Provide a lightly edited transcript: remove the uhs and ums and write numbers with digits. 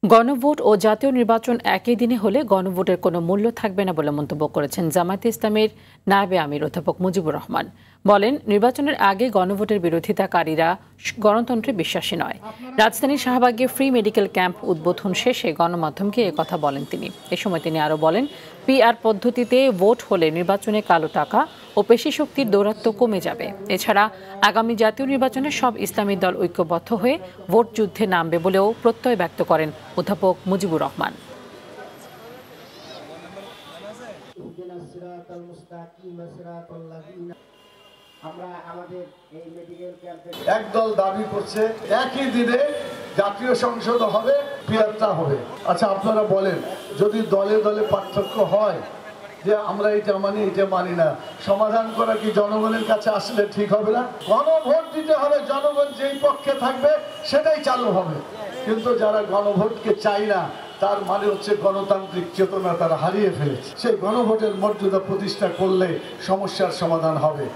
গণভোট ও জাতীয় নির্বাচন একই দিনে হলে গণভোটের কোনো মূল্য থাকবে না বলে মন্তব্য করেছেন জামায়াতে ইসলামের নায়েবে আমির অধ্যাপক মুজিবুর রহমান। বলেন, নির্বাচনের আগে গণভোটের বিরোধিতাকারীরা গণতন্ত্রে বিশ্বাসী নয়। রাজধানীর শাহবাগে ফ্রি মেডিকেল ক্যাম্প উদ্বোধন শেষে গণমাধ্যমকে একথা বলেন তিনি। এ সময় তিনি আরও বলেন, পিআর পদ্ধতিতে ভোট হলে নির্বাচনে কালো টাকা ও পেশি শক্তির দৌরাত্ম্য কমে যাবে। এছাড়া আগামী জাতীয় নির্বাচনে সব ইসলামী দল ঐক্যবদ্ধ হয়ে ভোট যুদ্ধে নামবে বলেও প্রত্যয় ব্যক্ত করেন অধ্যাপক মুজিবুর রহমান। একদল দাবি করছে একই দিনে জাতীয় সংসদ হবে, পিআরটা হবে। আচ্ছা, আপনারা বলেন, যদি দলে দলে পার্থক্য হয় যে আমরা এটা মানি এটা মানি না, সমাধান করা কি জনগণের কাছে আসলে ঠিক হবে না? গণভোট দিতে হবে, জনগণ যেই পক্ষে থাকবে সেটাই চালু হবে। কিন্তু যারা গণভোটকে চাই না, তার মানে হচ্ছে গণতান্ত্রিক চেতনা তারা হারিয়ে ফেলেছে। সেই গণভোটের মর্যাদা প্রতিষ্ঠা করলে সমস্যার সমাধান হবে।